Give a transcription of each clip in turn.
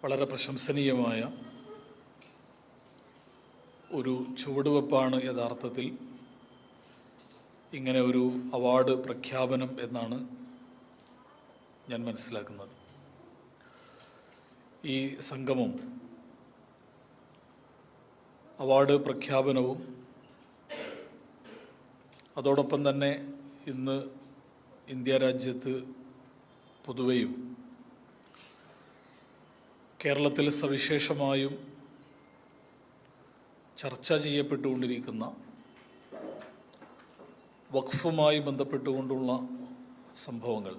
വളരെ പ്രശംസനീയമായ ഒരു ചുവടുവെപ്പാണ് യഥാർത്ഥത്തിൽ ഇങ്ങനെ ഒരു അവാർഡ് പ്രഖ്യാപനം എന്നാണ് ഞാൻ മനസ്സിലാക്കുന്നത്. ഈ സംഗമം അവാർഡ് പ്രഖ്യാപനവും അതോടൊപ്പം തന്നെ ഇന്ന് ഇന്ത്യ രാജ്യത്ത് പൊതുവെയും കേരളത്തിൽ സവിശേഷമായും ചർച്ച ചെയ്യപ്പെട്ടുകൊണ്ടിരിക്കുന്ന വഖഫുമായി ബന്ധപ്പെട്ടുകൊണ്ടുള്ള സംഭവങ്ങൾ,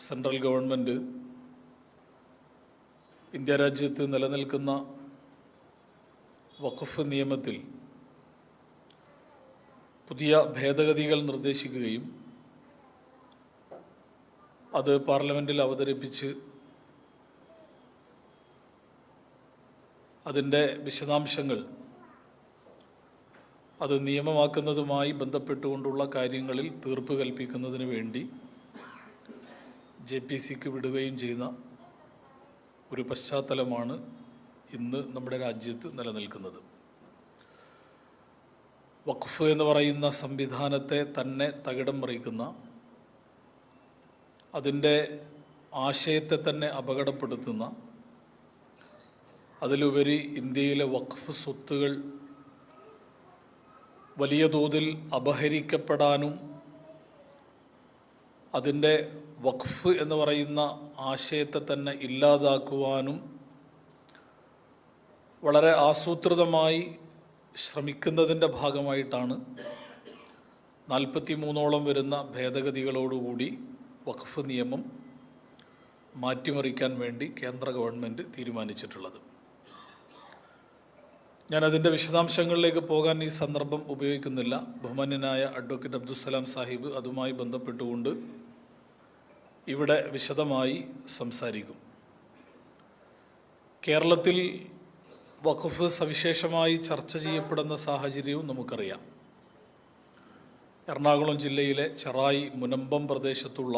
സെൻട്രൽ ഗവൺമെൻറ് ഇന്ത്യ രാജ്യത്ത് നിലനിൽക്കുന്ന വഖഫ് നിയമത്തിൽ പുതിയ ഭേദഗതികൾ നിർദ്ദേശിക്കുകയും അത് പാർലമെൻറ്റിൽ അവതരിപ്പിച്ച് അതിൻ്റെ വിശദാംശങ്ങൾ അത് നിയമമാക്കുന്നതുമായി ബന്ധപ്പെട്ടുകൊണ്ടുള്ള കാര്യങ്ങളിൽ തീർപ്പ് കൽപ്പിക്കുന്നതിന് വേണ്ടി JPCക്ക് വിടുകയും ചെയ്യുന്ന ഒരു പശ്ചാത്തലമാണ് ഇന്ന് നമ്മുടെ രാജ്യത്ത് നിലനിൽക്കുന്നത്. വഖഫ് എന്ന് പറയുന്ന സംവിധാനത്തെ തന്നെ തകിടം മറിക്കുന്ന, അതിൻ്റെ ആശയത്തെ തന്നെ അപകടപ്പെടുത്തുന്ന, അതിലുപരി ഇന്ത്യയിലെ വഖഫ് സ്വത്തുകൾ വലിയ തോതിൽ അപഹരിക്കപ്പെടാനും അതിൻ്റെ വഖഫ് എന്ന് പറയുന്ന ആശയത്തെ തന്നെ ഇല്ലാതാക്കുവാനും വളരെ ആസൂത്രിതമായി ശ്രമിക്കുന്നതിൻ്റെ ഭാഗമായിട്ടാണ് 43ഓളം വരുന്ന ഭേദഗതികളോടുകൂടി വഖഫ് നിയമം മാറ്റിമറിക്കാൻ വേണ്ടി കേന്ദ്ര ഗവൺമെൻറ് തീരുമാനിച്ചിട്ടുള്ളത്. ഞാനതിൻ്റെ വിശദാംശങ്ങളിലേക്ക് പോകാൻ ഈ സന്ദർഭം ഉപയോഗിക്കുന്നില്ല. ബഹുമാന്യനായ അഡ്വക്കേറ്റ് അബ്ദുസ്സലാം സാഹിബ് അതുമായി ബന്ധപ്പെട്ടുകൊണ്ട് ഇവിടെ വിശദമായി സംസാരിക്കും. കേരളത്തിൽ വഖഫ് സവിശേഷമായി ചർച്ച ചെയ്യപ്പെടുന്ന സാഹചര്യവും നമുക്കറിയാം. എറണാകുളം ജില്ലയിലെ ചെറായി മുനമ്പം പ്രദേശത്തുള്ള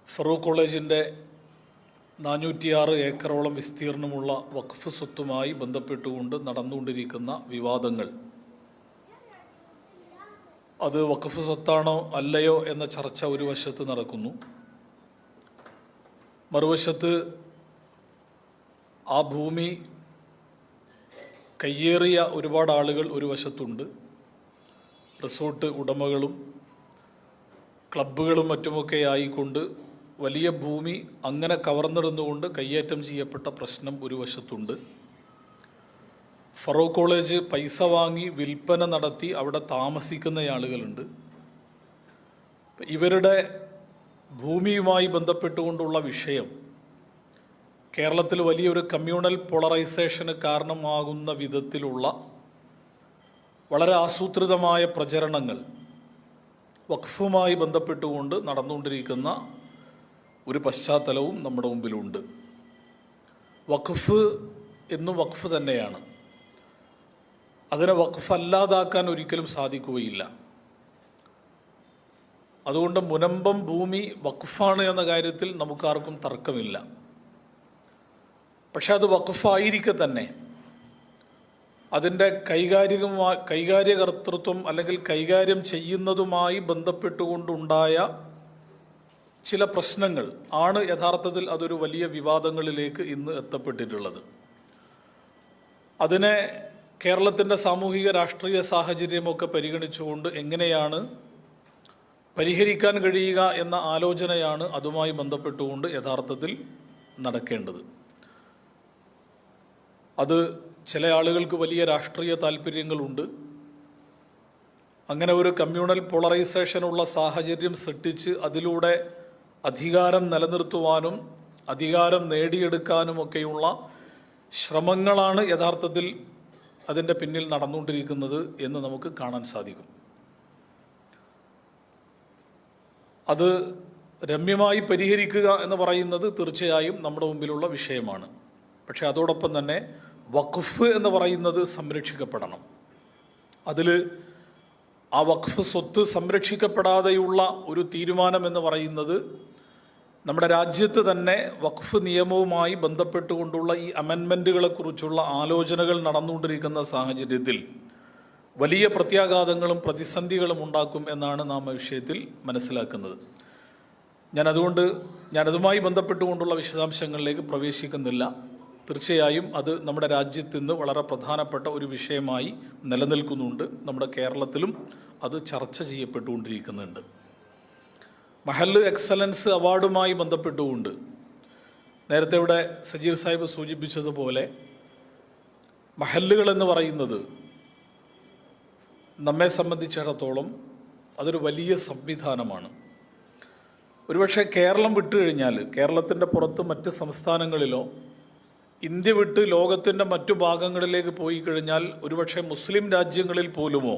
ഫറൂഖ് കോളേജിൻ്റെ 406 ഏക്കറോളം വിസ്തീർണമുള്ള വഖഫ് സ്വത്തുമായി ബന്ധപ്പെട്ടുകൊണ്ട് നടന്നുകൊണ്ടിരിക്കുന്ന വിവാദങ്ങൾ, അത് വഖഫ് സ്വത്താണോ അല്ലയോ എന്ന ചർച്ച ഒരു വശത്ത് നടക്കുന്നു. മറുവശത്ത് ആ ഭൂമി കയ്യേറിയ ഒരുപാട് ആളുകൾ ഒരു വശത്തുണ്ട്. റിസോർട്ട് ഉടമകളും ക്ലബ്ബുകളും മറ്റുമൊക്കെ ആയിക്കൊണ്ട് വലിയ ഭൂമി അങ്ങനെ കവർന്നെടുന്നുകൊണ്ട് കയ്യേറ്റം ചെയ്യപ്പെട്ട പ്രശ്നം ഒരു വശത്തുണ്ട്. ഫറൂഖ് കോളേജ് പൈസ വാങ്ങി വിൽപ്പന നടത്തി അവിടെ താമസിക്കുന്ന ആളുകളുണ്ട്. ഇവരുടെ ഭൂമിയുമായി ബന്ധപ്പെട്ടുകൊണ്ടുള്ള വിഷയം കേരളത്തിൽ വലിയൊരു കമ്മ്യൂണൽ പോളറൈസേഷന് കാരണമാകുന്ന വിധത്തിലുള്ള വളരെ ആസൂത്രിതമായ പ്രചരണങ്ങൾ വഖഫുമായി ബന്ധപ്പെട്ടുകൊണ്ട് നടന്നുകൊണ്ടിരിക്കുന്ന ഒരു പശ്ചാത്തലവും നമ്മുടെ മുമ്പിലുണ്ട്. വഖഫ് എന്നും വഖഫ് തന്നെയാണ്. അതിനെ വഖഫ് അല്ലാതാക്കാൻ ഒരിക്കലും സാധിക്കുകയില്ല. അതുകൊണ്ട് മുനമ്പം ഭൂമി വഖഫാണ് എന്ന കാര്യത്തിൽ നമുക്കാർക്കും തർക്കമില്ല. പക്ഷെ അത് വഖഫായിരിക്കെ തന്നെ അതിൻ്റെ കൈകാര്യകർത്തൃത്വം അല്ലെങ്കിൽ കൈകാര്യം ചെയ്യുന്നതുമായി ബന്ധപ്പെട്ടുകൊണ്ടുണ്ടായ ചില പ്രശ്നങ്ങൾ ആണ് യഥാർത്ഥത്തിൽ അതൊരു വലിയ വിവാദങ്ങളിലേക്ക് ഇന്ന് എത്തപ്പെട്ടിട്ടുള്ളത്. അതിനെ കേരളത്തിൻ്റെ സാമൂഹിക രാഷ്ട്രീയ സാഹചര്യമൊക്കെ പരിഗണിച്ചുകൊണ്ട് എങ്ങനെയാണ് പരിഹരിക്കാൻ കഴിയുക എന്ന ആലോചനയാണ് അതുമായി ബന്ധപ്പെട്ടുകൊണ്ട് യഥാർത്ഥത്തിൽ നടക്കേണ്ടത്. അത് ചില ആളുകൾക്ക് വലിയ രാഷ്ട്രീയ താല്പര്യങ്ങളുണ്ട്. അങ്ങനെ ഒരു കമ്മ്യൂണൽ പോളറൈസേഷനുള്ള സാഹചര്യം സൃഷ്ടിച്ച് അതിലൂടെ അധികാരം നിലനിർത്തുവാനും അധികാരം നേടിയെടുക്കാനുമൊക്കെയുള്ള ശ്രമങ്ങളാണ് യഥാർത്ഥത്തിൽ അതിൻ്റെ പിന്നിൽ നടന്നുകൊണ്ടിരിക്കുന്നത് എന്ന് നമുക്ക് കാണാൻ സാധിക്കും. അത് രമ്യമായി പരിഹരിക്കുക എന്ന് പറയുന്നത് തീർച്ചയായും നമ്മുടെ മുമ്പിലുള്ള വിഷയമാണ്. പക്ഷേ അതോടൊപ്പം തന്നെ വഖഫ് എന്ന് പറയുന്നത് സംരക്ഷിക്കപ്പെടണം. അതിൽ ആ വഖഫ് സ്വത്ത് സംരക്ഷിക്കപ്പെടാതെയുള്ള ഒരു തീരുമാനം എന്ന് പറയുന്നത് നമ്മുടെ രാജ്യത്ത് തന്നെ വഖഫ് നിയമവുമായി ബന്ധപ്പെട്ടുകൊണ്ടുള്ള ഈ അമെൻമെൻറ്റുകളെക്കുറിച്ചുള്ള ആലോചനകൾ നടന്നുകൊണ്ടിരിക്കുന്ന സാഹചര്യത്തിൽ വലിയ പ്രത്യാഘാതങ്ങളും പ്രതിസന്ധികളും ഉണ്ടാക്കും എന്നാണ് നാം ആ വിഷയത്തിൽ മനസ്സിലാക്കുന്നത്. ഞാനതുമായി ബന്ധപ്പെട്ടുകൊണ്ടുള്ള വിശദാംശങ്ങളിലേക്ക് പ്രവേശിക്കുന്നില്ല. തീർച്ചയായും അത് നമ്മുടെ രാജ്യത്ത് ഇന്ന് വളരെ പ്രധാനപ്പെട്ട ഒരു വിഷയമായി നിലനിൽക്കുന്നുണ്ട്. നമ്മുടെ കേരളത്തിലും അത് ചർച്ച ചെയ്യപ്പെട്ടുകൊണ്ടിരിക്കുന്നുണ്ട്. മഹല്ല് എക്സലൻസ് അവാർഡുമായി ബന്ധപ്പെട്ടുകൊണ്ട് നേരത്തെ ഇവിടെ സജീർ സാഹിബ് സൂചിപ്പിച്ചതുപോലെ മഹല്ലുകൾ എന്ന് പറയുന്നത് നമ്മെ സംബന്ധിച്ചിടത്തോളം അതൊരു വലിയ സംവിധാനമാണ്. ഒരുപക്ഷെ കേരളം വിട്ടുകഴിഞ്ഞാൽ, കേരളത്തിൻ്റെ പുറത്ത് മറ്റ് സംസ്ഥാനങ്ങളിലോ ഇന്ത്യ വിട്ട് ലോകത്തിൻ്റെ മറ്റു ഭാഗങ്ങളിലേക്ക് പോയി കഴിഞ്ഞാൽ ഒരുപക്ഷെ മുസ്ലിം രാജ്യങ്ങളിൽ പോലുമോ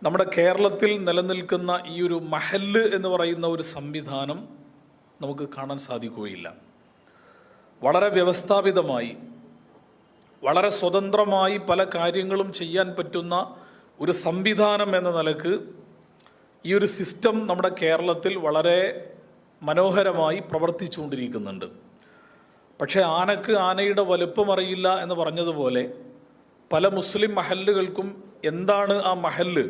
നമ്മുടെ കേരളത്തിൽ നിലനിൽക്കുന്ന ഈ ഒരു മഹല്ല് എന്ന് പറയുന്ന ഒരു സംവിധാനം നമുക്ക് കാണാൻ സാധിക്കുകയില്ല. വളരെ വ്യവസ്ഥാപിതമായി, വളരെ സ്വതന്ത്രമായി പല കാര്യങ്ങളും ചെയ്യാൻ പറ്റുന്ന ഒരു സംവിധാനം എന്ന നിലക്ക് ഈ ഒരു സിസ്റ്റം നമ്മുടെ കേരളത്തിൽ വളരെ മനോഹരമായി പ്രവർത്തിച്ചുകൊണ്ടിരിക്കുന്നുണ്ട്. പക്ഷേ ആനക്ക് ആനയുടെ വലുപ്പം അറിയില്ല എന്ന് പറഞ്ഞതുപോലെ പല മുസ്ലിം മഹല്ലുകൾക്കും എന്താണ് ആ മഹല്ല്,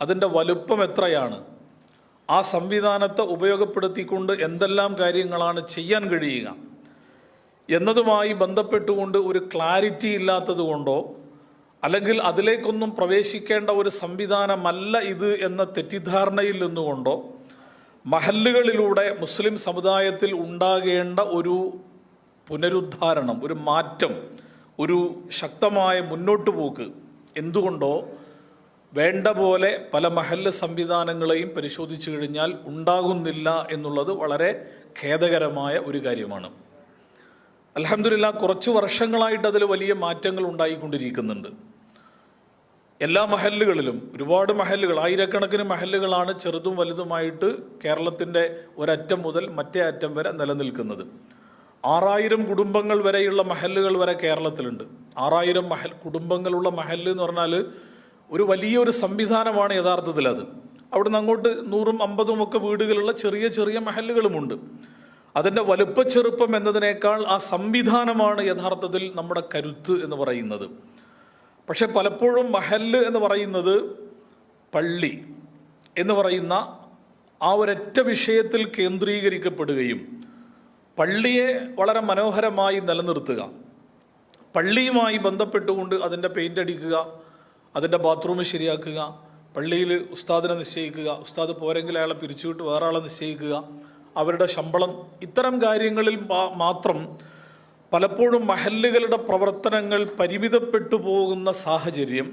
അതിൻ്റെ വലുപ്പം എത്രയാണ്, ആ സംവിധാനത്തെ ഉപയോഗപ്പെടുത്തിക്കൊണ്ട് എന്തെല്ലാം കാര്യങ്ങളാണ് ചെയ്യാൻ കഴിയുക എന്നതുമായി ബന്ധപ്പെട്ടുകൊണ്ട് ഒരു ക്ലാരിറ്റി ഇല്ലാത്തത് കൊണ്ടോ അല്ലെങ്കിൽ അതിലേക്കൊന്നും പ്രവേശിക്കേണ്ട ഒരു സംവിധാനമല്ല ഇത് എന്ന തെറ്റിദ്ധാരണയിൽ നിന്നുകൊണ്ടോ മഹല്ലുകളിലൂടെ മുസ്ലിം സമുദായത്തിൽ ഉണ്ടാകേണ്ട ഒരു പുനരുദ്ധാരണം, ഒരു മാറ്റം, ഒരു ശക്തമായ മുന്നോട്ട് പോക്ക് എന്തുകൊണ്ടോ വേണ്ട പോലെ പല മഹല്ല് സംവിധാനങ്ങളെയും പരിശോധിച്ചു കഴിഞ്ഞാൽ ഉണ്ടാകുന്നില്ല എന്നുള്ളത് വളരെ ഖേദകരമായ ഒരു കാര്യമാണ്. അൽഹംദുലില്ലാഹ് കുറച്ച് വർഷങ്ങളായിട്ട് അതിൽ വലിയ മാറ്റങ്ങൾ ഉണ്ടായിക്കൊണ്ടിരിക്കുന്നുണ്ട്. എല്ലാ മഹല്ലുകളിലും ഒരുപാട് മഹല്ലുകൾ, ആയിരക്കണക്കിന് മഹല്ലുകളാണ് ചെറുതും വലുതുമായിട്ട് കേരളത്തിൻ്റെ ഒരറ്റം മുതൽ മറ്റേ അറ്റം വരെ നിലനിൽക്കുന്നത്. 6000 കുടുംബങ്ങൾ വരെയുള്ള മഹല്ലുകൾ വരെ കേരളത്തിലുണ്ട്. 6000 കുടുംബങ്ങളുള്ള മഹല്ല് എന്ന് പറഞ്ഞാൽ ഒരു വലിയൊരു സംവിധാനമാണ് യഥാർത്ഥത്തിൽ. അത് അവിടുന്ന് അങ്ങോട്ട് 100ഉം 50ഉം ഒക്കെ വീടുകളുള്ള ചെറിയ ചെറിയ മഹല്ലുകളുമുണ്ട്. അതിൻ്റെ വലുപ്പച്ചെറുപ്പം എന്നതിനേക്കാൾ ആ സംവിധാനമാണ് യഥാർത്ഥത്തിൽ നമ്മുടെ കരുത്ത് എന്ന് പറയുന്നത്. പക്ഷെ പലപ്പോഴും മഹല്ല് എന്ന് പറയുന്നത് പള്ളി എന്ന് പറയുന്ന ആ ഒരൊറ്റ വിഷയത്തിൽ കേന്ദ്രീകരിക്കപ്പെടുകയും പള്ളിയെ വളരെ മനോഹരമായി നിലനിർത്തുക, പള്ളിയുമായി ബന്ധപ്പെട്ടുകൊണ്ട് അതിൻ്റെ പെയിൻ്റ് അടിക്കുക, അതിൻ്റെ ബാത്റൂം ശരിയാക്കുക, പള്ളിയിൽ ഉസ്താദിനെ നിശ്ചയിക്കുക, ഉസ്താദ് പോരെങ്കിൽ അയാളെ പിരിച്ചുവിട്ട് വേറെ ആളെ നിശ്ചയിക്കുക, അവരുടെ ശമ്പളം, ഇത്തരം കാര്യങ്ങളിൽ മാത്രം പലപ്പോഴും മഹല്ലുകളുടെ പ്രവർത്തനങ്ങൾ പരിമിതപ്പെട്ടു പോകുന്ന സാഹചര്യം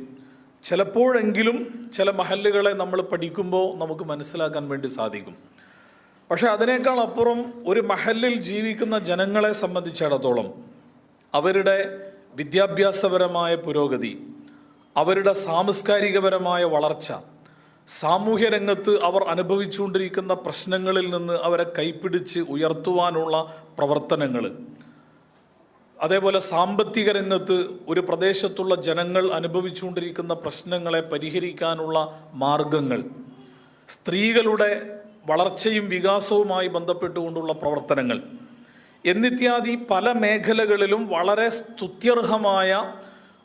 ചിലപ്പോഴെങ്കിലും ചില മഹല്ലുകളെ നമ്മൾ പഠിക്കുമ്പോൾ നമുക്ക് മനസ്സിലാക്കാൻ വേണ്ടി സാധിക്കും. പക്ഷെ അതിനേക്കാൾ അപ്പുറം ഒരു മഹല്ലിൽ ജീവിക്കുന്ന ജനങ്ങളെ സംബന്ധിച്ചിടത്തോളം അവരുടെ വിദ്യാഭ്യാസപരമായ പുരോഗതി, അവരുടെ സാംസ്കാരികപരമായ വളർച്ച, സാമൂഹ്യ രംഗത്ത് അവർ അനുഭവിച്ചുകൊണ്ടിരിക്കുന്ന പ്രശ്നങ്ങളിൽ നിന്ന് അവരെ കൈപ്പിടിച്ച് ഉയർത്തുവാനുള്ള പ്രവർത്തനങ്ങൾ, അതേപോലെ സാമ്പത്തിക രംഗത്ത് ഒരു പ്രദേശത്തുള്ള ജനങ്ങൾ അനുഭവിച്ചുകൊണ്ടിരിക്കുന്ന പ്രശ്നങ്ങളെ പരിഹരിക്കാനുള്ള മാർഗങ്ങൾ, സ്ത്രീകളുടെ വളർച്ചയും വികാസവുമായി ബന്ധപ്പെട്ടുകൊണ്ടുള്ള പ്രവർത്തനങ്ങൾ എന്നിത്യാദി പല മേഖലകളിലും വളരെ സ്തുത്യർഹമായ,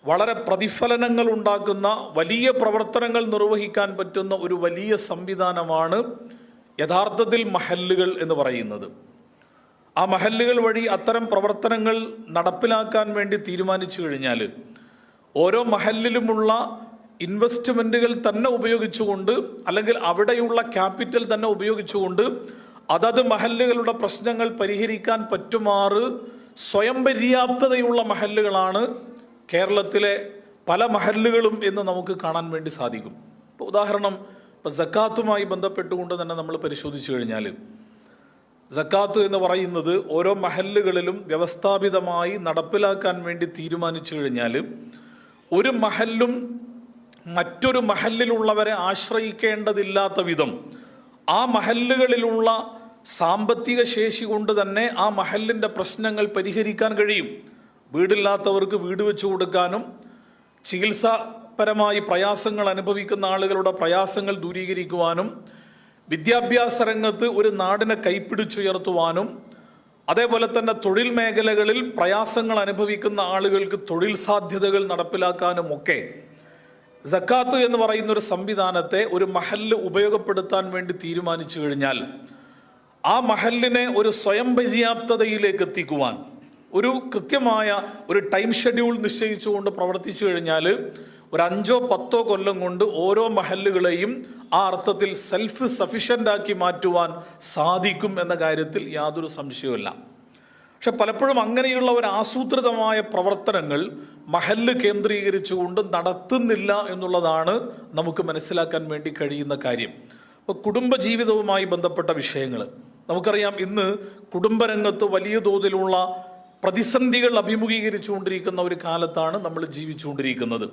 വളരെ പ്രതിഫലനങ്ങൾ ഉണ്ടാക്കുന്ന വലിയ പ്രവർത്തനങ്ങൾ നിർവഹിക്കാൻ പറ്റുന്ന ഒരു വലിയ സംവിധാനമാണ് യഥാർത്ഥത്തിൽ മഹല്ലുകൾ എന്ന് പറയുന്നത്. ആ മഹല്ലുകൾ വഴി അത്തരം പ്രവർത്തനങ്ങൾ നടപ്പിലാക്കാൻ വേണ്ടി തീരുമാനിച്ചു കഴിഞ്ഞാൽ ഓരോ മഹല്ലിലുമുള്ള ഇൻവെസ്റ്റ്മെൻറ്റുകൾ തന്നെ ഉപയോഗിച്ചുകൊണ്ട് അല്ലെങ്കിൽ അവിടെയുള്ള ക്യാപിറ്റൽ തന്നെ ഉപയോഗിച്ചുകൊണ്ട് അതത് മഹല്ലുകളുടെ പ്രശ്നങ്ങൾ പരിഹരിക്കാൻ പറ്റുമാറ് സ്വയം പര്യാപ്തതയുള്ള മഹല്ലുകളാണ് കേരളത്തിലെ പല മഹല്ലുകളും എന്ന് നമുക്ക് കാണാൻ വേണ്ടി സാധിക്കും. ഇപ്പോൾ ഉദാഹരണം, ഇപ്പോൾ സക്കാത്തുമായി ബന്ധപ്പെട്ടുകൊണ്ട് തന്നെ നമ്മൾ പരിശോധിച്ചു കഴിഞ്ഞാൽ സക്കാത്ത് എന്ന് പറയുന്നത് ഓരോ മഹല്ലുകളിലും വ്യവസ്ഥാപിതമായി നടപ്പിലാക്കാൻ വേണ്ടി തീരുമാനിച്ചു കഴിഞ്ഞാൽ ഒരു മഹല്ലും മറ്റൊരു മഹല്ലിലുള്ളവരെ ആശ്രയിക്കേണ്ടതില്ലാത്ത വിധം ആ മഹല്ലുകളിലുള്ള സാമ്പത്തിക ശേഷി കൊണ്ട് തന്നെ ആ മഹല്ലിൻ്റെ പ്രശ്നങ്ങൾ പരിഹരിക്കാൻ കഴിയും. വീടില്ലാത്തവർക്ക് വീട് വെച്ചു കൊടുക്കാനും ചികിത്സാപരമായി പ്രയാസങ്ങൾ അനുഭവിക്കുന്ന ആളുകളുടെ പ്രയാസങ്ങൾ ദൂരീകരിക്കുവാനും വിദ്യാഭ്യാസ രംഗത്ത് ഒരു നാടിനെ കൈപ്പിടിച്ചുയർത്തുവാനും അതേപോലെ തന്നെ തൊഴിൽ മേഖലകളിൽ പ്രയാസങ്ങൾ അനുഭവിക്കുന്ന ആളുകൾക്ക് തൊഴിൽ സാധ്യതകൾ നടപ്പിലാക്കാനും ഒക്കെ സക്കാത്ത് എന്ന് പറയുന്ന ഒരു സംവിധാനത്തെ ഒരു മഹല്ല് ഉപയോഗപ്പെടുത്താൻ വേണ്ടി തീരുമാനിച്ചു കഴിഞ്ഞാൽ ആ മഹല്ലിനെ ഒരു സ്വയം പര്യാപ്തതയിലേക്ക് എത്തിക്കുവാൻ ഒരു കൃത്യമായ ഒരു ടൈം ഷെഡ്യൂൾ നിശ്ചയിച്ചുകൊണ്ട് പ്രവർത്തിച്ചു കഴിഞ്ഞാൽ ഒരു 5-10 കൊല്ലം കൊണ്ട് ഓരോ മഹല്ലുകളെയും ആ അർത്ഥത്തിൽ സെൽഫ് സഫിഷ്യൻ്റ് ആക്കി മാറ്റുവാൻ സാധിക്കും എന്ന കാര്യത്തിൽ യാതൊരു സംശയവുമില്ല. പക്ഷെ പലപ്പോഴും അങ്ങനെയുള്ള ഒരു ആസൂത്രിതമായ പ്രവർത്തനങ്ങൾ മഹല്ല് കേന്ദ്രീകരിച്ചുകൊണ്ട് നടത്തുന്നില്ല എന്നുള്ളതാണ് നമുക്ക് മനസ്സിലാക്കാൻ വേണ്ടി കഴിയുന്ന കാര്യം. അപ്പോൾ കുടുംബജീവിതവുമായി ബന്ധപ്പെട്ട വിഷയങ്ങൾ നമുക്കറിയാം. ഇന്ന് കുടുംബരംഗത്ത് വലിയ തോതിലുള്ള പ്രതിസന്ധികൾ അഭിമുഖീകരിച്ചുകൊണ്ടിരിക്കുന്ന ഒരു കാലത്താണ് നമ്മൾ ജീവിച്ചുകൊണ്ടിരിക്കുന്നത്.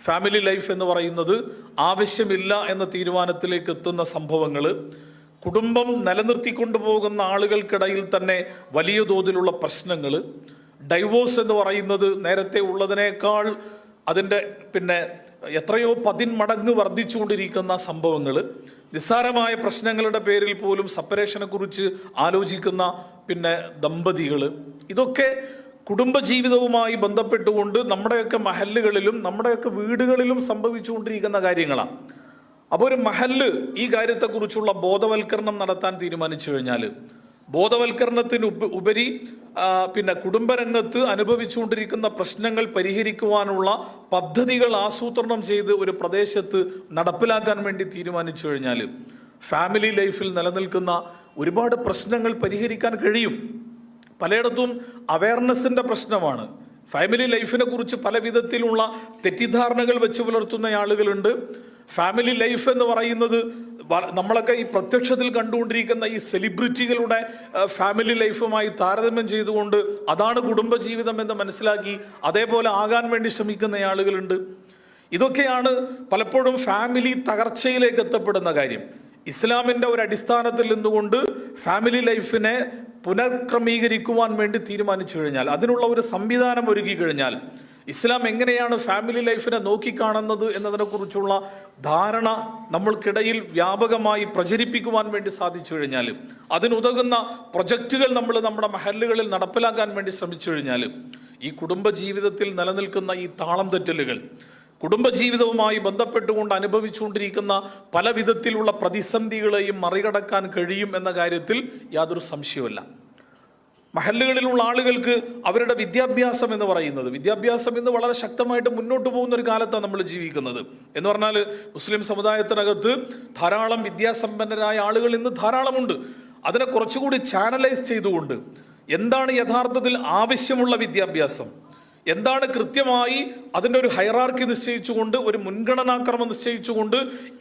ഫാമിലി ലൈഫ് എന്ന് പറയുന്നത് ആവശ്യമില്ല എന്ന തീരുമാനത്തിലേക്ക് എത്തുന്ന സംഭവങ്ങൾ, കുടുംബം നിലനിർത്തിക്കൊണ്ടു പോകുന്ന ആളുകൾക്കിടയിൽ തന്നെ വലിയ തോതിലുള്ള പ്രശ്നങ്ങൾ, ഡൈവോഴ്സ് എന്ന് പറയുന്നത് നേരത്തെ ഉള്ളതിനേക്കാൾ അതിൻ്റെ എത്രയോ 10 മടങ്ങ് വർദ്ധിച്ചുകൊണ്ടിരിക്കുന്ന സംഭവങ്ങൾ, നിസ്സാരമായ പ്രശ്നങ്ങളുടെ പേരിൽ പോലും സെപ്പറേഷനെ കുറിച്ച് ആലോചിക്കുന്ന ദമ്പതികൾ, ഇതൊക്കെ കുടുംബജീവിതവുമായി ബന്ധപ്പെട്ടുകൊണ്ട് നമ്മുടെയൊക്കെ മഹല്ലുകളിലും നമ്മുടെയൊക്കെ വീടുകളിലും സംഭവിച്ചുകൊണ്ടിരിക്കുന്ന കാര്യങ്ങളാണ്. അപ്പോൾ ഒരു മഹല്ല് ഈ കാര്യത്തെക്കുറിച്ചുള്ള ബോധവൽക്കരണം നടത്താൻ തീരുമാനിച്ചു കഴിഞ്ഞാൽ ബോധവൽക്കരണത്തിന് ഉപരി കുടുംബരംഗത്ത് അനുഭവിച്ചുകൊണ്ടിരിക്കുന്ന പ്രശ്നങ്ങൾ പരിഹരിക്കുവാനുള്ള പദ്ധതികൾ ആസൂത്രണം ചെയ്ത് ഒരു പ്രദേശത്ത് നടപ്പിലാക്കാൻ വേണ്ടി തീരുമാനിച്ചു കഴിഞ്ഞാൽ ഫാമിലി ലൈഫിൽ നിലനിൽക്കുന്ന ഒരുപാട് പ്രശ്നങ്ങൾ പരിഹരിക്കാൻ കഴിയും. പലയിടത്തും അവയർനെസ്സിൻ്റെ പ്രശ്നമാണ്. ഫാമിലി ലൈഫിനെ കുറിച്ച് പല വിധത്തിലുള്ള തെറ്റിദ്ധാരണകൾ വെച്ച് പുലർത്തുന്ന ആളുകളുണ്ട്. ഫാമിലി ലൈഫ് എന്ന് പറയുന്നത് നമ്മളൊക്കെ ഈ പ്രത്യക്ഷത്തിൽ കണ്ടുകൊണ്ടിരിക്കുന്ന ഈ സെലിബ്രിറ്റികളുടെ ഫാമിലി ലൈഫുമായി താരതമ്യം ചെയ്തുകൊണ്ട് അതാണ് കുടുംബജീവിതം എന്ന് മനസ്സിലാക്കി അതേപോലെ ആകാൻ വേണ്ടി ശ്രമിക്കുന്ന ആളുകളുണ്ട്. ഇതൊക്കെയാണ് പലപ്പോഴും ഫാമിലി തകർച്ചയിലേക്ക് എത്തപ്പെടുന്ന കാര്യം. ഇസ്ലാമിൻ്റെ ഒരു അടിസ്ഥാനത്തിൽ നിന്നുകൊണ്ട് ഫാമിലി ലൈഫിനെ പുനഃക്രമീകരിക്കുവാൻ വേണ്ടി തീരുമാനിച്ചു കഴിഞ്ഞാൽ, അതിനുള്ള ഒരു സംവിധാനം ഒരുക്കി കഴിഞ്ഞാൽ, ഇസ്ലാം എങ്ങനെയാണ് ഫാമിലി ലൈഫിനെ നോക്കിക്കാണുന്നത് എന്നതിനെക്കുറിച്ചുള്ള ധാരണ നമ്മൾക്കിടയിൽ വ്യാപകമായി പ്രചരിപ്പിക്കുവാൻ വേണ്ടി സാധിച്ചു കഴിഞ്ഞാൽ, അതിനുതകുന്ന പ്രൊജക്റ്റുകൾ നമ്മൾ നമ്മുടെ മഹല്ലുകളിൽ നടപ്പിലാക്കാൻ വേണ്ടി ശ്രമിച്ചു കഴിഞ്ഞാൽ ഈ കുടുംബജീവിതത്തിൽ നിലനിൽക്കുന്ന ഈ താളം തെറ്റലുകൾ, കുടുംബജീവിതവുമായി ബന്ധപ്പെട്ടുകൊണ്ട് അനുഭവിച്ചുകൊണ്ടിരിക്കുന്ന പല വിധത്തിലുള്ള പ്രതിസന്ധികളെയും മറികടക്കാൻ കഴിയും എന്ന കാര്യത്തിൽ യാതൊരു സംശയവുമില്ല. മഹല്ലുകളിലുള്ള ആളുകൾക്ക് അവരുടെ വിദ്യാഭ്യാസം ഇന്ന് വളരെ ശക്തമായിട്ട് മുന്നോട്ട് പോകുന്ന ഒരു കാലത്താണ് നമ്മൾ ജീവിക്കുന്നത്. എന്ന് പറഞ്ഞാൽ മുസ്ലിം സമുദായത്തിനകത്ത് ധാരാളം വിദ്യാസമ്പന്നരായ ആളുകൾ ഇന്ന് ധാരാളമുണ്ട്. അതിനെ കുറച്ചുകൂടി ചാനലൈസ് ചെയ്തുകൊണ്ട് എന്താണ് യഥാർത്ഥത്തിൽ ആവശ്യമുള്ള വിദ്യാഭ്യാസം, എന്താണ് കൃത്യമായി അതിൻ്റെ ഒരു ഹൈറാർക്കി നിശ്ചയിച്ചുകൊണ്ട് ഒരു മുൻഗണനാക്രമം നിശ്ചയിച്ചുകൊണ്ട്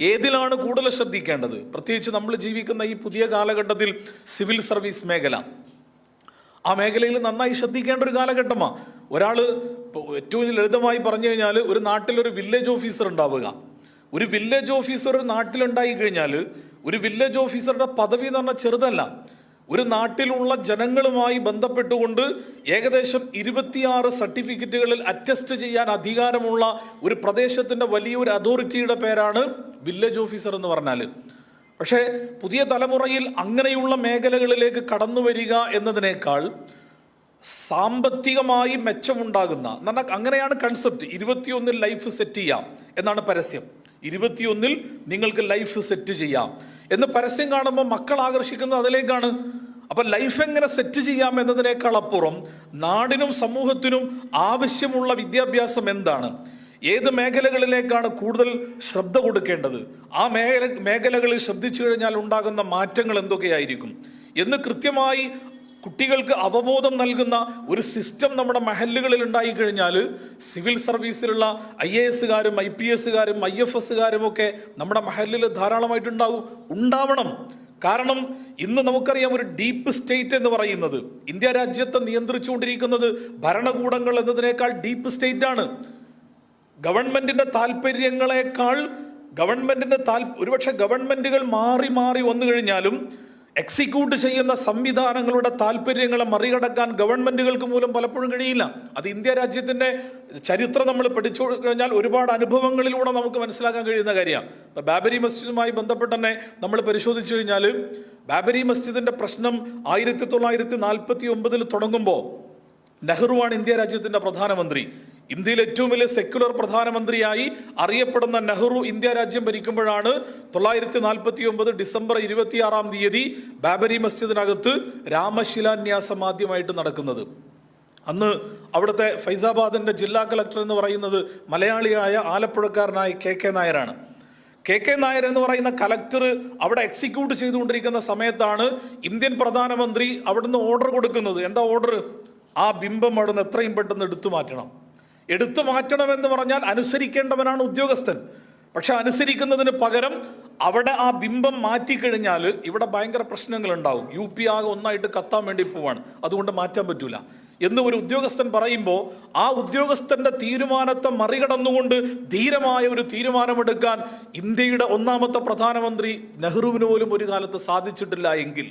ഏതിലാണ് കൂടുതൽ ശ്രദ്ധിക്കേണ്ടത്. പ്രത്യേകിച്ച് നമ്മൾ ജീവിക്കുന്ന ഈ പുതിയ കാലഘട്ടത്തിൽ സിവിൽ സർവീസ് മേഖല, ആ മേഖലയിൽ നന്നായി ശ്രദ്ധിക്കേണ്ട ഒരു കാലഘട്ടമാണ്. ഒരാൾ ഏറ്റവും ലളിതമായി പറഞ്ഞു കഴിഞ്ഞാൽ ഒരു നാട്ടിലൊരു വില്ലേജ് ഓഫീസർ ഉണ്ടാവുക. ഒരു വില്ലേജ് ഓഫീസർ ഒരു നാട്ടിലുണ്ടായി കഴിഞ്ഞാൽ ഒരു വില്ലേജ് ഓഫീസറുടെ പദവി എന്ന് പറഞ്ഞാൽ ചെറുതല്ല. ഒരു നാട്ടിലുള്ള ജനങ്ങളുമായി ബന്ധപ്പെട്ടുകൊണ്ട് ഏകദേശം 26 സർട്ടിഫിക്കറ്റുകളിൽ അറ്റസ്റ്റ് ചെയ്യാൻ അധികാരമുള്ള ഒരു പ്രദേശത്തിൻ്റെ വലിയൊരു അതോറിറ്റിയുടെ പേരാണ് വില്ലേജ് ഓഫീസർ എന്ന് പറഞ്ഞാൽ. പക്ഷേ പുതിയ തലമുറയിൽ അങ്ങനെയുള്ള മേഖലകളിലേക്ക് കടന്നു വരിക എന്നതിനേക്കാൾ സാമ്പത്തികമായി മെച്ചമുണ്ടാകുന്ന, അങ്ങനെയാണ് കൺസെപ്റ്റ്. 21 ലൈഫ് സെറ്റ് ചെയ്യാം എന്നാണ് പരസ്യം. 21 നിങ്ങൾക്ക് ലൈഫ് സെറ്റ് ചെയ്യാം എന്ന് പരസ്യം കാണുമ്പോൾ മക്കൾ ആകർഷിക്കുന്നത് അതിലേക്കാണ്. അപ്പൊ ലൈഫ് എങ്ങനെ സെറ്റ് ചെയ്യാം എന്നതിനേക്കാൾ അപ്പുറം നാടിനും സമൂഹത്തിനും ആവശ്യമുള്ള വിദ്യാഭ്യാസം എന്താണ്, ഏത് മേഖലകളിലേക്കാണ് കൂടുതൽ ശ്രദ്ധ കൊടുക്കേണ്ടത്, ആ മേഖലകളിൽ ശ്രദ്ധിച്ചു കഴിഞ്ഞാൽ ഉണ്ടാകുന്ന മാറ്റങ്ങൾ എന്തൊക്കെയായിരിക്കും എന്ന് കൃത്യമായി കുട്ടികൾക്ക് അവബോധം നൽകുന്ന ഒരു സിസ്റ്റം നമ്മുടെ മഹല്ലുകളിൽ ഉണ്ടായി കഴിഞ്ഞാൽ സിവിൽ സർവീസിലുള്ള IAS-കാരും IPS-കാരും IFS-കാരും ഒക്കെ നമ്മുടെ മഹല്ലിൽ ഉണ്ടാവണം. കാരണം ഇന്ന് നമുക്കറിയാം ഒരു ഡീപ്പ് സ്റ്റേറ്റ് എന്ന് പറയുന്നത് ഇന്ത്യ രാജ്യത്തെ നിയന്ത്രിച്ചുകൊണ്ടിരിക്കുന്നത് ഭരണകൂടങ്ങൾ എന്നതിനേക്കാൾ ഡീപ്പ് സ്റ്റേറ്റ് ആണ്. ഗവൺമെന്റിന്റെ താല്പര്യങ്ങളെക്കാൾ ഒരുപക്ഷെ ഗവൺമെന്റുകൾ മാറി വന്നു കഴിഞ്ഞാലും എക്സിക്യൂട്ട് ചെയ്യുന്ന സംവിധാനങ്ങളുടെ താല്പര്യങ്ങളെ മറികടക്കാൻ ഗവൺമെന്റുകൾക്ക് മൂലം പലപ്പോഴും കഴിയില്ല. അത് ഇന്ത്യ രാജ്യത്തിന്റെ ചരിത്രം നമ്മൾ പഠിച്ചു കഴിഞ്ഞാൽ ഒരുപാട് അനുഭവങ്ങളിലൂടെ നമുക്ക് മനസ്സിലാക്കാൻ കഴിയുന്ന കാര്യമാണ്. ഇപ്പൊ ബാബരി മസ്ജിദുമായി ബന്ധപ്പെട്ട് തന്നെ നമ്മൾ പരിശോധിച്ചു കഴിഞ്ഞാൽ ബാബരി മസ്ജിദിന്റെ പ്രശ്നം 1949 തുടങ്ങുമ്പോൾ നെഹ്റുവാണ് ഇന്ത്യ രാജ്യത്തിന്റെ പ്രധാനമന്ത്രി. ഇന്ത്യയിൽ ഏറ്റവും വലിയ സെക്യുലർ പ്രധാനമന്ത്രിയായി അറിയപ്പെടുന്ന നെഹ്റു ഇന്ത്യ രാജ്യം ഭരിക്കുമ്പോഴാണ് 1949 ഡിസംബർ 26 ബാബരി മസ്ജിദിനകത്ത് രാമശിലാന്യാസം ആദ്യമായിട്ട് നടക്കുന്നത്. അന്ന് അവിടുത്തെ ഫൈസാബാദിന്റെ ജില്ലാ കളക്ടർ എന്ന് പറയുന്നത് മലയാളിയായ ആലപ്പുഴക്കാരനായ കെ നായരാണ്. കെ നായർ എന്ന് പറയുന്ന കലക്ടർ അവിടെ എക്സിക്യൂട്ട് ചെയ്തുകൊണ്ടിരിക്കുന്ന സമയത്താണ് ഇന്ത്യൻ പ്രധാനമന്ത്രി അവിടുന്ന് ഓർഡർ കൊടുക്കുന്നത്. എന്താ ഓർഡർ? ആ ബിംബം അവിടുന്ന് എത്രയും പെട്ടെന്ന് എടുത്തു മാറ്റണം എന്ന് പറഞ്ഞാൽ അനുസരിക്കേണ്ടവനാണ് ഉദ്യോഗസ്ഥൻ. പക്ഷെ അനുസരിക്കുന്നതിന് പകരം അവിടെ ആ ബിംബം മാറ്റിക്കഴിഞ്ഞാൽ ഇവിടെ ഭയങ്കര പ്രശ്നങ്ങൾ ഉണ്ടാവും. UP ആകെ ഒന്നായിട്ട് കത്താൻ വേണ്ടി പോവാണ്, അതുകൊണ്ട് മാറ്റാൻ പറ്റൂല എന്ന് ഒരു ഉദ്യോഗസ്ഥൻ പറയുമ്പോൾ ആ ഉദ്യോഗസ്ഥന്റെ തീരുമാനത്തെ മറികടന്നുകൊണ്ട് ധീരമായ ഒരു തീരുമാനമെടുക്കാൻ ഇന്ത്യയുടെ ഒന്നാമത്തെ പ്രധാനമന്ത്രി നെഹ്റുവിന് പോലും ഒരു കാലത്ത് സാധിച്ചിട്ടില്ല എങ്കിൽ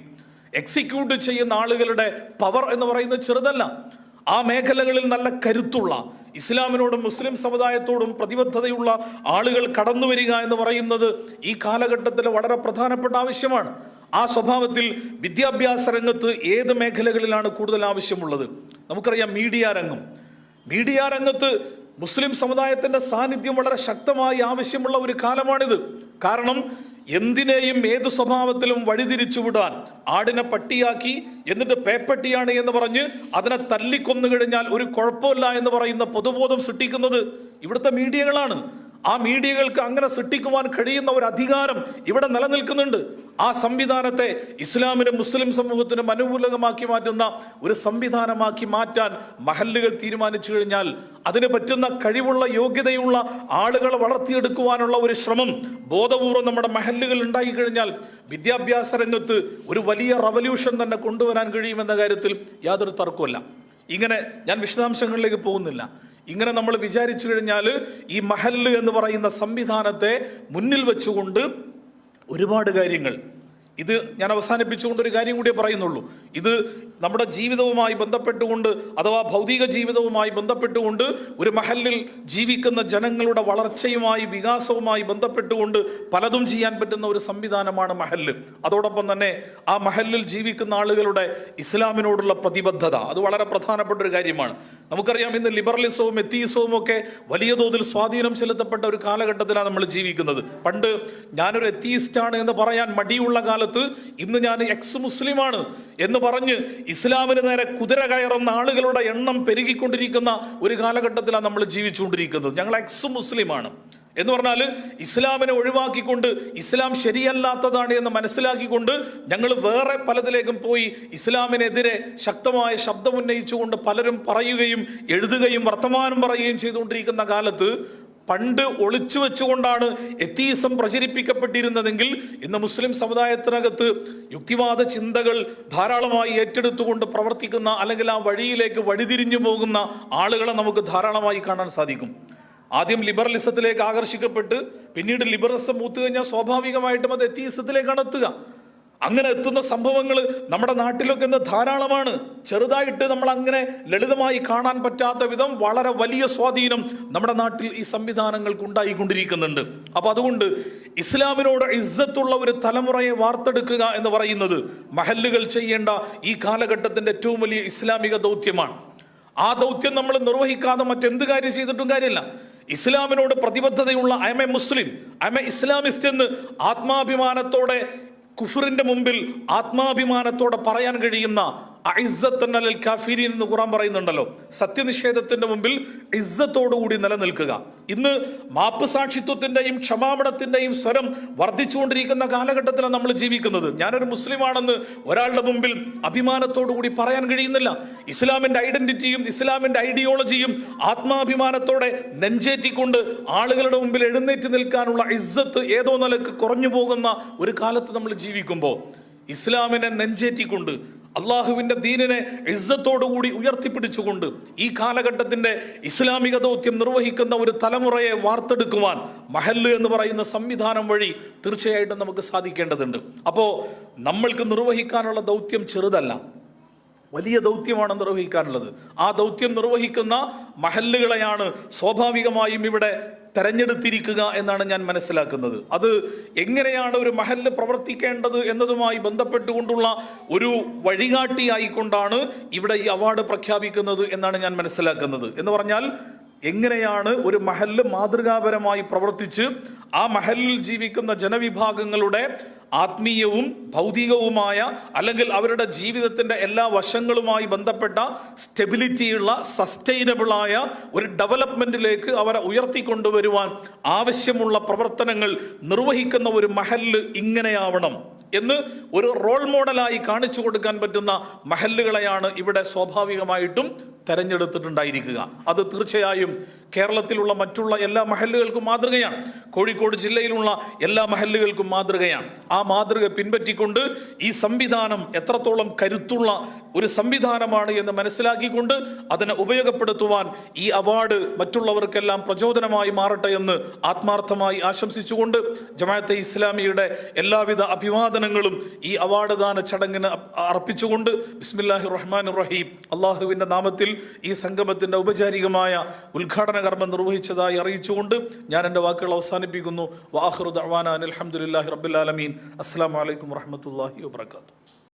എക്സിക്യൂട്ട് ചെയ്യുന്ന ആളുകളുടെ പവർ എന്ന് പറയുന്നത് ചെറുതല്ല. ആ മേഖലകളിൽ നല്ല കരുത്തുള്ള ഇസ്ലാമിനോടും മുസ്ലിം സമുദായത്തോടും പ്രതിബദ്ധതയുള്ള ആളുകൾ കടന്നു വരിക എന്ന് പറയുന്നത് ഈ കാലഘട്ടത്തിൽ വളരെ പ്രധാനപ്പെട്ട ആവശ്യമാണ്. ആ സ്വഭാവത്തിൽ വിദ്യാഭ്യാസ രംഗത്ത് ഏത് മേഖലകളിലാണ് കൂടുതൽ ആവശ്യമുള്ളത്? നമുക്കറിയാം, മീഡിയ രംഗത്ത് മുസ്ലിം സമുദായത്തിന്റെ സാന്നിധ്യം വളരെ ശക്തമായി ആവശ്യമുള്ള ഒരു കാലമാണിത്. കാരണം എന്തിനേയും ഏതു സ്വഭാവത്തിലും വഴിതിരിച്ചുവിടാൻ ആടിനെ പട്ടിയാക്കി എന്നിട്ട് പേപ്പട്ടിയാണ് എന്ന് പറഞ്ഞ് അതിനെ തല്ലിക്കൊന്നു കഴിഞ്ഞാൽ ഒരു കുഴപ്പമില്ല എന്ന് പറയുന്ന പൊതുബോധം സൃഷ്ടിക്കുന്നത് ഇവിടുത്തെ മീഡിയകളാണ്. ആ മീഡിയകൾക്ക് അങ്ങനെ സൃഷ്ടിക്കുവാൻ കഴിയുന്ന ഒരു അധികാരം ഇവിടെ നിലനിൽക്കുന്നുണ്ട്. ആ സംവിധാനത്തെ ഇസ്ലാമിനും മുസ്ലിം സമൂഹത്തിനും അനുകൂലമാക്കി മാറ്റുന്ന ഒരു സംവിധാനമാക്കി മാറ്റാൻ മഹല്ലുകൾ തീരുമാനിച്ചു കഴിഞ്ഞാൽ അതിന് പറ്റുന്ന കഴിവുള്ള യോഗ്യതയുള്ള ആളുകളെ വളർത്തിയെടുക്കുവാനുള്ള ഒരു ശ്രമം ബോധപൂർവം നമ്മുടെ മഹല്ലുകൾ ഉണ്ടായി കഴിഞ്ഞാൽ വിദ്യാഭ്യാസ രംഗത്ത് ഒരു വലിയ റവല്യൂഷൻ തന്നെ കൊണ്ടുവരാൻ കഴിയുമെന്ന കാര്യത്തിൽ യാതൊരു തർക്കമല്ല. ഇങ്ങനെ ഞാൻ വിശദാംശങ്ങളിലേക്ക് പോകുന്നില്ല. ഇങ്ങനെ നമ്മൾ വിചാരിച്ചു കഴിഞ്ഞാൽ ഈ മഹല്ല് എന്ന് പറയുന്ന സംവിധാനത്തെ മുന്നിൽ വെച്ചുകൊണ്ട് ഒരുപാട് കാര്യങ്ങൾ, ഇത് ഞാൻ അവസാനിപ്പിച്ചുകൊണ്ട് ഒരു കാര്യം കൂടിയേ പറയുന്നുള്ളൂ. ഇത് നമ്മുടെ ജീവിതവുമായി ബന്ധപ്പെട്ടുകൊണ്ട് അഥവാ ഭൗതിക ജീവിതവുമായി ബന്ധപ്പെട്ടുകൊണ്ട് ഒരു മഹല്ലിൽ ജീവിക്കുന്ന ജനങ്ങളുടെ വളർച്ചയുമായി വികാസവുമായി ബന്ധപ്പെട്ടുകൊണ്ട് പലതും ചെയ്യാൻ പറ്റുന്ന ഒരു സംവിധാനമാണ് മഹല്ല്. അതോടൊപ്പം തന്നെ ആ മഹല്ലിൽ ജീവിക്കുന്ന ആളുകളുടെ ഇസ്ലാമിനോടുള്ള പ്രതിബദ്ധത അത് വളരെ പ്രധാനപ്പെട്ട ഒരു കാര്യമാണ്. നമുക്കറിയാം, ഇന്ന് ലിബറലിസവും എത്തീസവും ഒക്കെ വലിയ തോതിൽ സ്വാധീനം ചെലുത്തപ്പെട്ട ഒരു കാലഘട്ടത്തിലാണ് നമ്മൾ ജീവിക്കുന്നത്. പണ്ട് ഞാനൊരു എത്തീസ്റ്റാണ് എന്ന് പറയാൻ മടിയുള്ള കാലത്ത് ഇന്ന് ഞാൻ എക്സ് മുസ്ലിമാണ് എന്ന് പറഞ്ഞ് ഇസ്ലാമിന് നേരെ കുതിര കയറുന്ന ആളുകളുടെ എണ്ണം പെരുകിക്കൊണ്ടിരിക്കുന്ന ഒരു കാലഘട്ടത്തിലാണ് നമ്മൾ ജീവിച്ചുകൊണ്ടിരിക്കുന്നത്. ഞങ്ങൾ എക്സ് മുസ്ലിമാണ് എന്ന് പറഞ്ഞാൽ ഇസ്ലാമിനെ ഒഴിവാക്കിക്കൊണ്ട് ഇസ്ലാം ശരിയല്ലാത്തതാണ് എന്ന് മനസ്സിലാക്കിക്കൊണ്ട് ഞങ്ങൾ വേറെ പലതിലേക്കും പോയി ഇസ്ലാമിനെതിരെ ശക്തമായ ശബ്ദമുന്നയിച്ചുകൊണ്ട് പലരും പറയുകയും എഴുതുകയും വർത്തമാനം പറയുകയും ചെയ്തുകൊണ്ടിരിക്കുന്ന കാലത്ത് പണ്ട് ഒളിച്ചു വെച്ചുകൊണ്ടാണ് എത്തീസം പ്രചരിപ്പിക്കപ്പെട്ടിരുന്നതെങ്കിൽ ഇന്ന് മുസ്ലിം സമുദായത്തിനകത്ത് യുക്തിവാദ ചിന്തകൾ ധാരാളമായി ഏറ്റെടുത്തുകൊണ്ട് പ്രവർത്തിക്കുന്ന അല്ലെങ്കിൽ ആ വഴിയിലേക്ക് വഴിതിരിഞ്ഞു പോകുന്ന ആളുകളെ നമുക്ക് ധാരാളമായി കാണാൻ സാധിക്കും. ആദ്യം ലിബറലിസത്തിലേക്ക് ആകർഷിക്കപ്പെട്ട് പിന്നീട് ലിബറലിസം മൂത്തു കഴിഞ്ഞാൽ സ്വാഭാവികമായിട്ടും അത് എത്തീസത്തിലേക്കാണ് എത്തുക. അങ്ങനെ എത്തുന്ന സംഭവങ്ങൾ നമ്മുടെ നാട്ടിലൊക്കെ ഇന്ന് ധാരാളമാണ്. ചെറുതായിട്ട് നമ്മൾ അങ്ങനെ ലളിതമായി കാണാൻ പറ്റാത്ത വിധം വളരെ വലിയ സ്വാധീനം നമ്മുടെ നാട്ടിൽ ഈ സംവിധാനങ്ങൾക്ക് ഉണ്ടായിക്കൊണ്ടിരിക്കുന്നുണ്ട്. അപ്പൊ അതുകൊണ്ട് ഇസ്ലാമിനോട് ഇസ്സത്തുള്ള ഒരു തലമുറയെ വാർത്തെടുക്കുക എന്ന് പറയുന്നത് മഹല്ലുകൾ ചെയ്യേണ്ട ഈ കാലഘട്ടത്തിന്റെ ഏറ്റവും വലിയ ഇസ്ലാമിക ദൗത്യമാണ്. ആ ദൗത്യം നമ്മൾ നിർവഹിക്കാതെ മറ്റെന്ത് കാര്യം ചെയ്തിട്ടും കാര്യമില്ല. ഇസ്ലാമിനോട് പ്രതിബദ്ധതയുള്ള I am a Muslim, I am a Islamist എന്ന് ആത്മാഭിമാനത്തോടെ കുഫറിന്റെ മുമ്പിൽ ആത്മാഭിമാനത്തോടെ പറയാൻ കഴിയുന്ന കാഫിരീൻ എന്ന് ഖുർആൻ പറയുന്നുണ്ടല്ലോ, സത്യനിഷേധത്തിന്റെ മുമ്പിൽ ഇസ്സത്തോടുകൂടി നിലനിൽക്കുക. ഇന്ന് മാപ്പ് സാക്ഷിത്വത്തിന്റെയും ക്ഷമാപണത്തിന്റെയും സ്വരം വർദ്ധിച്ചുകൊണ്ടിരിക്കുന്ന കാലഘട്ടത്തിലാണ് നമ്മൾ ജീവിക്കുന്നത്. ഞാനൊരു മുസ്ലിമാണെന്ന് ഒരാളുടെ മുമ്പിൽ അഭിമാനത്തോടുകൂടി പറയാൻ കഴിയുന്നില്ല. ഇസ്ലാമിന്റെ ഐഡന്റിറ്റിയും ഇസ്ലാമിന്റെ ഐഡിയോളജിയും ആത്മാഭിമാനത്തോടെ നെഞ്ചേറ്റിക്കൊണ്ട് ആളുകളുടെ മുമ്പിൽ എഴുന്നേറ്റ് നിൽക്കാനുള്ള ഇസ്സത്ത് ഏതോ നിലക്ക് കുറഞ്ഞു പോകുന്ന ഒരു കാലത്ത് നമ്മൾ ജീവിക്കുമ്പോൾ ഇസ്ലാമിനെ നെഞ്ചേറ്റിക്കൊണ്ട് അള്ളാഹുവിൻ്റെ ദീനിനെ ഇസ്സത്തോടുകൂടി ഉയർത്തിപ്പിടിച്ചുകൊണ്ട് ഈ കാലഘട്ടത്തിൻ്റെ ഇസ്ലാമിക ദൗത്യം നിർവഹിക്കുന്ന ഒരു തലമുറയെ വാർത്തെടുക്കുവാൻ മഹല്ല് എന്ന് പറയുന്ന സംവിധാനം വഴി തീർച്ചയായിട്ടും നമുക്ക് സാധിക്കേണ്ടതുണ്ട്. അപ്പോൾ നമ്മൾക്ക് നിർവഹിക്കാനുള്ള ദൗത്യം ചെറുതല്ല, വലിയ ദൗത്യമാണ് നിർവഹിക്കാനുള്ളത്. ആ ദൗത്യം നിർവഹിക്കുന്ന മഹല്ലുകളെയാണ് സ്വാഭാവികമായും ഇവിടെ തെരഞ്ഞെടുത്തിരിക്കുക എന്നാണ് ഞാൻ മനസ്സിലാക്കുന്നത്. അത് എങ്ങനെയാണ് ഒരു മഹല്ല് പ്രവർത്തിക്കേണ്ടത് എന്നതുമായി ബന്ധപ്പെട്ടുകൊണ്ടുള്ള ഒരു വഴികാട്ടിയായിക്കൊണ്ടാണ് ഇവിടെ ഈ അവാർഡ് പ്രഖ്യാപിക്കുന്നത് എന്നാണ് ഞാൻ മനസ്സിലാക്കുന്നത്. എന്ന് പറഞ്ഞാൽ എങ്ങനെയാണ് ഒരു മഹല്ല് മാതൃകാപരമായി പ്രവർത്തിച്ച് ആ മഹല്ലിൽ ജീവിക്കുന്ന ജനവിഭാഗങ്ങളുടെ ആത്മീയവും ഭൗതികവുമായ അല്ലെങ്കിൽ അവരുടെ ജീവിതത്തിൻ്റെ എല്ലാ വശങ്ങളുമായി ബന്ധപ്പെട്ട സ്റ്റെബിലിറ്റിയുള്ള സസ്റ്റൈനബിളായ ഒരു ഡെവലപ്മെന്റിലേക്ക് അവരെ ഉയർത്തിക്കൊണ്ടുവരുവാൻ ആവശ്യമുള്ള പ്രവർത്തനങ്ങൾ നിർവഹിക്കുന്ന ഒരു മഹല്ല് ഇങ്ങനെയാവണം എന്ന് ഒരു റോൾ മോഡലായി കാണിച്ചു കൊടുക്കാൻ പറ്റുന്ന മഹല്ലുകളെയാണ് ഇവിടെ സ്വാഭാവികമായിട്ടും തെരഞ്ഞെടുത്തിട്ടുണ്ടായിരിക്കുക. അത് തീർച്ചയായും കേരളത്തിലുള്ള മറ്റുള്ള എല്ലാ മഹല്ലുകൾക്കും മാതൃകയാണ്. കോഴിക്കോട് ജില്ലയിലുള്ള എല്ലാ മഹല്ലുകൾക്കും മാതൃകയാണ്. ആ മാതൃക പിൻപറ്റിക്കൊണ്ട് ഈ സംവിധാനം എത്രത്തോളം കരുത്തുള്ള ഒരു സംവിധാനമാണ് എന്ന് മനസ്സിലാക്കിക്കൊണ്ട് അതിനെ ഉപയോഗപ്പെടുത്തുവാൻ ഈ അവാർഡ് മറ്റുള്ളവർക്കെല്ലാം പ്രചോദനമായി മാറട്ടെ എന്ന് ആത്മാർത്ഥമായി ആശംസിച്ചുകൊണ്ട് ജമാഅത്തെ ഇസ്ലാമിയുടെ എല്ലാവിധ അഭിവാദനങ്ങളും ഈ അവാർഡ് ദാന ചടങ്ങിന് അർപ്പിച്ചുകൊണ്ട് ബിസ്മില്ലാഹിർ റഹ്മാനിർ റഹീം, അള്ളാഹുവിൻ്റെ നാമത്തിൽ ഈ സംഗമത്തിന്റെ ഔപചാരികമായ ഉദ്ഘാടന കർമ്മം നിർവഹിച്ചതായി അറിയിച്ചുകൊണ്ട് ഞാൻ എൻ്റെ വാക്കുകൾ അവസാനിപ്പിക്കുന്നു. വആഖിറു ദഅ്വാനാ അനിൽ ഹംദുലില്ലാഹി റബ്ബിൽ ആലമീൻ. അസ്സലാമു അലൈക്കും വറഹ്മത്തുള്ളാഹി വബറകാതുഹു.